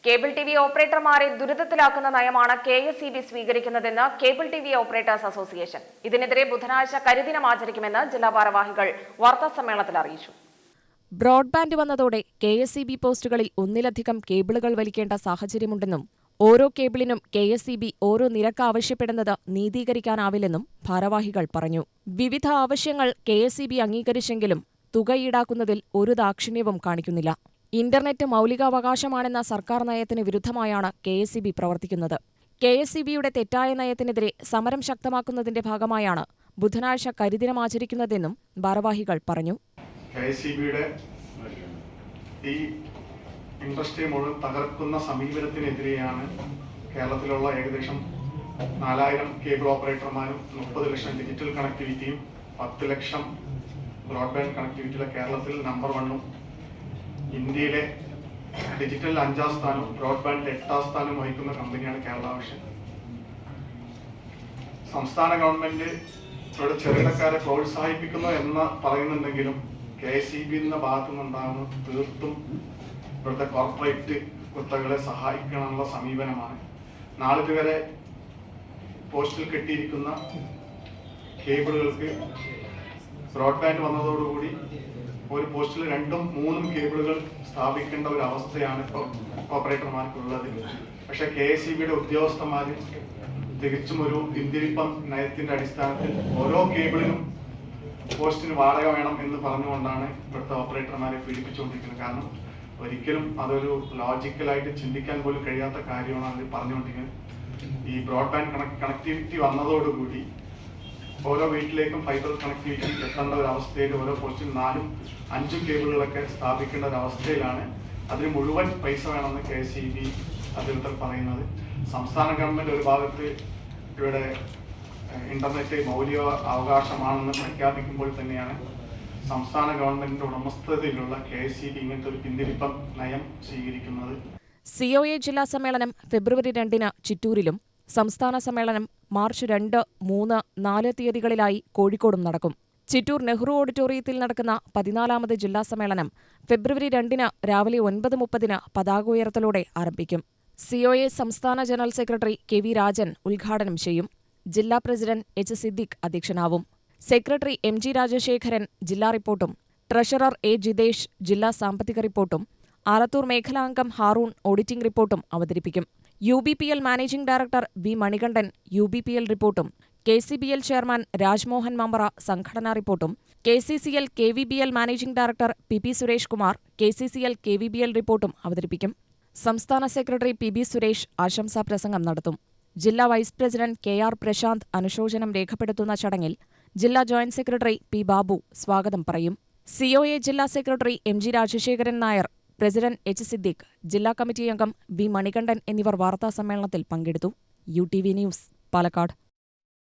Cable T V ഓപ്പറേറ്റർമാരെ ദുരിതത്തിലാക്കുന്ന നയമാണ് KSEB സ്വീകരിക്കുന്നതെന്ന് cable T V operators association. ഇതിനെതിരെ ബുധനാഴ്ച കരിദിനം ആചരിക്കുമെന്ന് ജില്ലാ ഭാരവാഹികൾ വാർത്താസമ്മേളനത്തിൽ അറിയിച്ചു. ബ്രോഡ്ബാൻഡ് വന്നതോടെ KSEB പോസ്റ്റുകളിൽ ഒന്നിലധികം കേബിളുകൾ വലിക്കേണ്ട സാഹചര്യമുണ്ടെന്നും ഓരോ കേബിളിനും KSEB ഓരോ നിരക്ക് ആവശ്യപ്പെടുന്നത് നീതീകരിക്കാനാവില്ലെന്നും ഭാരവാഹികൾ പറഞ്ഞു. വിവിധ ആവശ്യങ്ങൾ KSEB അംഗീകരിച്ചെങ്കിലും തുക ഈടാക്കുന്നതിൽ ഒരു ദാക്ഷിണ്യവും കാണിക്കുന്നില്ല. ഇന്റർനെറ്റ് മൗലികാവകാശമാണെന്ന സർക്കാർ നയത്തിന് വിരുദ്ധമായാണ് KSEB പ്രവർത്തിക്കുന്നത്. KSEBയുടെ തെറ്റായ നയത്തിനെതിരെ സമരം ശക്തമാക്കുന്നതിന്റെ ഭാഗമായാണ് ബുധനാഴ്ച കരിദിനം ആചരിക്കുന്നതെന്നും ഭാരവാഹികൾ പറഞ്ഞു. KSEBയുടെ ഈ ഇൻഡസ്ട്രി മുഴുവൻ തകർക്കുന്ന സമീപനത്തിനെതിരെയാണ് കേരളത്തിലുള്ള ഏകദേശം 4000 കേബിൾ ഓപ്പറേറ്റർമാരും 30 ലക്ഷം ഡിജിറ്റൽ കണക്ടിവിറ്റിയും 10 ലക്ഷം ബ്രോഡ്ബാൻഡ് കണക്ടിവിറ്റിയിലെ കേരളത്തിൽ നമ്പർ 1ഉം ഇന്ത്യയിലെ ഡിജിറ്റൽ 5ാം സ്ഥാനവും ബ്രോഡ്ബാൻഡ് 8ാം സ്ഥാനവും വഹിക്കുന്ന കമ്പനിയാണ് കേരള വിഷൻ. സംസ്ഥാന ഗവൺമെന്റ് ഇവിടെ ചെറുകിടക്കാരെ പ്രോത്സാഹിപ്പിക്കുന്നു എന്ന് പറയുന്നുണ്ടെങ്കിലും KSEB എന്ന ഭാഗത്തു നിന്നുണ്ടാകുന്ന തീർത്തും ഇവിടുത്തെ കോർപ്പറേറ്റ് കുത്തകളെ സഹായിക്കാനുള്ള സമീപനമാണ്. നാളിതുവരെ പോസ്റ്റിൽ കെട്ടിയിരിക്കുന്ന കേബിളുകൾക്ക് ബ്രോഡ്ബാൻഡ് വന്നതോടുകൂടി ഒരു പോസ്റ്റിൽ 2ഉം 3ഉം കേബിളുകൾ സ്ഥാപിക്കേണ്ട ഒരു അവസ്ഥയാണ് ഇപ്പോൾ ഓപ്പറേറ്റർമാർക്കുള്ളത്. പക്ഷെ KSEBയുടെ ഉദ്യോഗസ്ഥന്മാർ തികച്ചും ഒരു പിന്തിരിപ്പം നയത്തിന്റെ അടിസ്ഥാനത്തിൽ ഓരോ കേബിളിനും പോസ്റ്റിന് വാടക വേണം എന്ന് പറഞ്ഞുകൊണ്ടാണ് ഇവിടുത്തെ ഓപ്പറേറ്റർമാരെ പീഡിപ്പിച്ചുകൊണ്ടിരിക്കുന്നത്. കാരണം ഒരിക്കലും അതൊരു ലോജിക്കലായിട്ട് ചിന്തിക്കാൻ പോലും കഴിയാത്ത കാര്യമാണ് അവർ പറഞ്ഞുകൊണ്ടിരിക്കുന്നത്. ഈ ബ്രോഡ്ബാൻഡ് കണക്ടിവിറ്റി വന്നതോടുകൂടി ഓരോ വീട്ടിലേക്കും ഫൈബർ കണക്ടിവിറ്റി എത്തേണ്ട ഒരു അവസ്ഥയിൽ ഓരോ പോസ്റ്റിൽ 4ഉം 5ഉം കേബിളുകളൊക്കെ സ്ഥാപിക്കേണ്ട ഒരു അവസ്ഥയിലാണ്. അതിന് മുഴുവൻ പൈസ വേണമെന്ന് KSEB അധികൃതർ പറയുന്നത്. സംസ്ഥാന ഗവൺമെന്റ് ഒരു ഭാഗത്ത് ഇവിടെ ഇന്റർനെറ്റ് മൗലിക അവകാശമാണെന്ന് പ്രഖ്യാപിക്കുമ്പോൾ തന്നെയാണ് സംസ്ഥാന ഗവൺമെന്റിന്റെ ഉടമസ്ഥതയിലുള്ള KSEB ഇങ്ങനത്തെ ഒരു പിന്തിരിപ്പം നയം സ്വീകരിക്കുന്നത്. COA ജില്ലാ സമ്മേളനം ഫെബ്രുവരി 2-ന് ചിറ്റൂരിലും സംസ്ഥാന സമ്മേളനം മാർച്ച് 2, 3, 4 തീയതികളിലായി കോഴിക്കോടും നടക്കും. ചിറ്റൂർ നെഹ്റു ഓഡിറ്റോറിയത്തിൽ നടക്കുന്ന 14ാമത് ജില്ലാ സമ്മേളനം ഫെബ്രുവരി 2-ന് രാവിലെ 9:30-ന് പതാക ഉയർത്തലോടെ ആരംഭിക്കും. COA സംസ്ഥാന ജനറൽ സെക്രട്ടറി KV രാജൻ ഉദ്ഘാടനം ചെയ്യും. ജില്ലാ പ്രസിഡന്റ് H. സിദ്ദിഖ് അധ്യക്ഷനാവും. സെക്രട്ടറി MG രാജശേഖരൻ ജില്ലാ റിപ്പോർട്ടും ട്രഷറർ A. ജിതേഷ് ജില്ലാ സാമ്പത്തിക റിപ്പോർട്ടും ആലത്തൂർ മേഖലാംഗം ഹാറൂൺ ഓഡിറ്റിംഗ് റിപ്പോർട്ടും അവതരിപ്പിക്കും. UBPL managing director V. Manikandan UBPL റിപ്പോർട്ടും KCBL ചെയർമാൻ രാജ്മോഹൻ മമ്പറ സംഘടനാ റിപ്പോർട്ടും KCCL KVBL managing director PP Suresh Kumar KCCL KVBL റിപ്പോർട്ടും അവതരിപ്പിക്കും. സംസ്ഥാന സെക്രട്ടറി PB സുരേഷ് ആശംസാ പ്രസംഗം നടത്തും. ജില്ലാ വൈസ് പ്രസിഡന്റ് KR പ്രശാന്ത് അനുശോചനം രേഖപ്പെടുത്തുന്ന ചടങ്ങിൽ ജില്ലാ ജോയിന്റ് സെക്രട്ടറി P. ബാബു സ്വാഗതം പറയും. COA ജില്ലാ secretary MG Rajasekharan Nair, president H. Siddique, ജില്ലാ കമ്മിറ്റി അംഗം V. മണികണ്ഠൻ എന്നിവർ വാർത്താസമ്മേളനത്തിൽ പങ്കെടുത്തു. UTV news, Palakkad.